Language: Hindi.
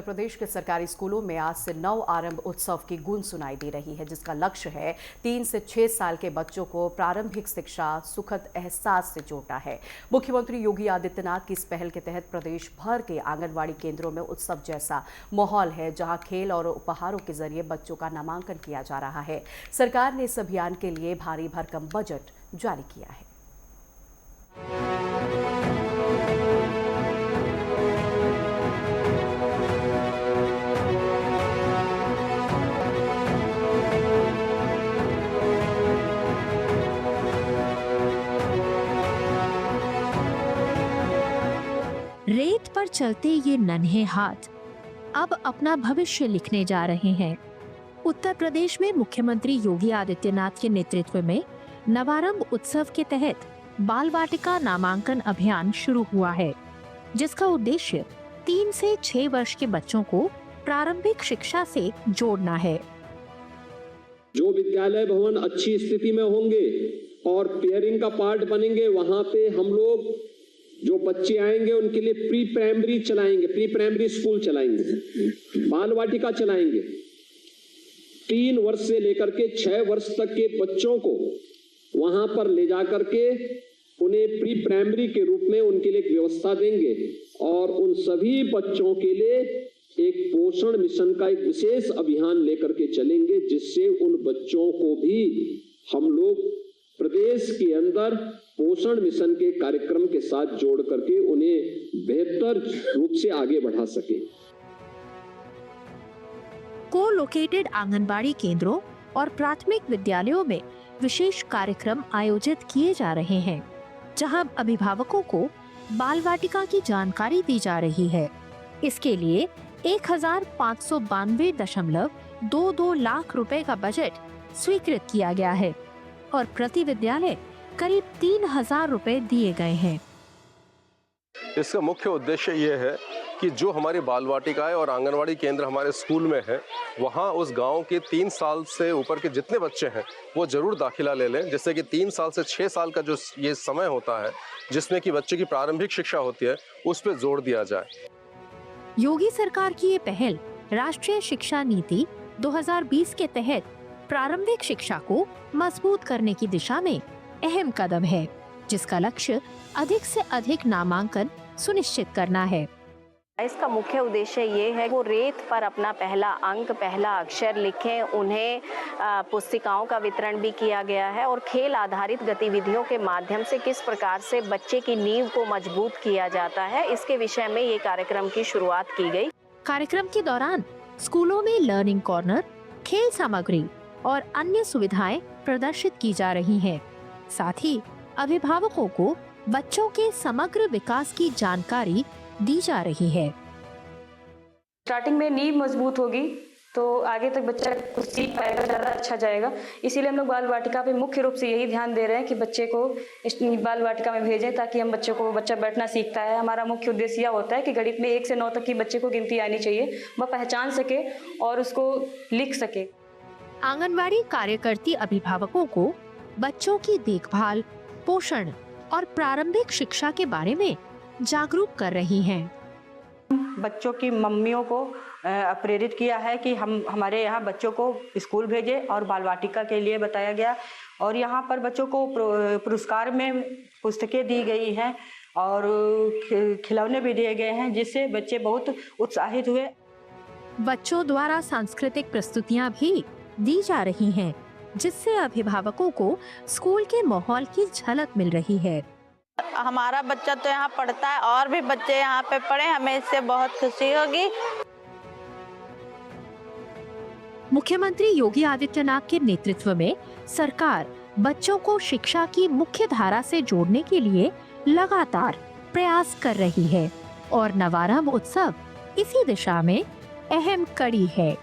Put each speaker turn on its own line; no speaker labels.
प्रदेश के सरकारी स्कूलों में आज से नव आरंभ उत्सव की गूंज सुनाई दे रही है, जिसका लक्ष्य है 3 से 6 साल के बच्चों को प्रारंभिक शिक्षा सुखद एहसास से जोड़ना है। मुख्यमंत्री योगी आदित्यनाथ की इस पहल के तहत प्रदेश भर के आंगनबाड़ी केंद्रों में उत्सव जैसा माहौल है, जहां खेल और उपहारों के जरिए बच्चों का नामांकन किया जा रहा है। सरकार ने इस अभियान के लिए भारी भरकम बजट जारी किया है।
रेत पर चलते ये नन्हे हाथ अब अपना भविष्य लिखने जा रहे हैं। उत्तर प्रदेश में मुख्यमंत्री योगी आदित्यनाथ के नेतृत्व में नवारंभ उत्सव के तहत बाल वाटिका नामांकन अभियान शुरू हुआ है, जिसका उद्देश्य 3 से 6 वर्ष के बच्चों को प्रारंभिक शिक्षा से जोड़ना है।
जो विद्यालय भवन अच्छी स्थिति में होंगे और पेयरिंग का पार्ट बनेंगे, वहां पे हम लोग जो बच्चे आएंगे उनके लिए प्री प्राइमरी चलाएंगे, प्री प्राइमरी स्कूल चलाएंगे, बाल वाटिका चलाएंगे। 3 वर्ष से लेकर के 6 वर्ष तक के बच्चों को वहां पर ले जाकर के उन्हें प्री प्राइमरी के रूप में उनके लिए एक व्यवस्था देंगे और उन सभी बच्चों के लिए एक पोषण मिशन का एक विशेष अभियान लेकर के चलेंगे, जिससे उन बच्चों को भी हम लोग प्रदेश के अंदर पोषण मिशन के कार्यक्रम के साथ जोड़ करके उन्हें बेहतर रूप से आगे बढ़ा सके।
को-लोकेटेड आंगनबाड़ी केंद्रों और प्राथमिक विद्यालयों में विशेष कार्यक्रम आयोजित किए जा रहे हैं, जहां अभिभावकों को बाल वाटिका की जानकारी दी जा रही है। इसके लिए 1592.22 लाख रुपए का बजट स्वीकृत किया गया है और प्रति विद्यालय करीब 3000 रुपए दिए गए हैं।
इसका मुख्य उद्देश्य ये है कि जो हमारी बाल वाटिकाएं और आंगनवाड़ी केंद्र हमारे स्कूल में है, वहाँ उस गांव के 3 साल से ऊपर के जितने बच्चे हैं वो जरूर दाखिला ले लें, जिससे कि 3 साल से 6 साल का जो ये समय होता है जिसमें कि बच्चे की प्रारंभिक शिक्षा होती है, उस पर जोर दिया जाए।
योगी सरकार की ये पहल राष्ट्रीय शिक्षा नीति 2020 के तहत प्रारंभिक शिक्षा को मजबूत करने की दिशा में अहम कदम है, जिसका लक्ष्य अधिक से अधिक नामांकन सुनिश्चित करना है।
इसका मुख्य उद्देश्य ये है वो रेत पर अपना पहला अंक, पहला अक्षर लिखें। उन्हें पुस्तिकाओं का वितरण भी किया गया है और खेल आधारित गतिविधियों के माध्यम से किस प्रकार से बच्चे की नींव को मजबूत किया जाता है, इसके विषय में ये कार्यक्रम की शुरुआत की गई।
कार्यक्रम के दौरान स्कूलों में लर्निंग कॉर्नर, खेल सामग्री और अन्य सुविधाएं प्रदर्शित की जा रही हैं। साथ ही अभिभावकों को बच्चों के समग्र विकास की जानकारी दी जा रही है।
स्टार्टिंग में नींव मजबूत होगी तो आगे तक बच्चा कुछ सीख पाएगा, ज़्यादा अच्छा जाएगा। इसीलिए हम लोग बाल वाटिका पे मुख्य रूप से यही ध्यान दे रहे हैं कि बच्चे को इस बाल वाटिका में भेजें, ताकि हम बच्चा बैठना सीखता है। हमारा मुख्य उद्देश्य यह होता है कि गणित में 1 से 9 तक की बच्चे को गिनती आनी चाहिए, वह पहचान सके और उसको लिख सके।
आंगनवाड़ी कार्यकर्ती अभिभावकों को बच्चों की देखभाल, पोषण और प्रारंभिक शिक्षा के बारे में जागरूक कर रही हैं।
बच्चों की मम्मियों को प्रेरित किया है कि हम हमारे यहाँ बच्चों को स्कूल भेजें और बाल वाटिका के लिए बताया गया और यहाँ पर बच्चों को पुरस्कार में पुस्तकें दी गई हैं और खिलौने भी दिए गए हैं, जिससे बच्चे बहुत उत्साहित हुए।
बच्चों द्वारा सांस्कृतिक प्रस्तुतियाँ भी दी जा रही हैं, जिससे अभिभावकों को स्कूल के माहौल की झलक मिल रही है।
हमारा बच्चा तो यहाँ पढ़ता है और भी बच्चे यहाँ पे पढ़े, हमें इससे बहुत खुशी होगी।
मुख्यमंत्री योगी आदित्यनाथ के नेतृत्व में सरकार बच्चों को शिक्षा की मुख्य धारा से जोड़ने के लिए लगातार प्रयास कर रही है और नवारंभ उत्सव इसी दिशा में अहम कड़ी है।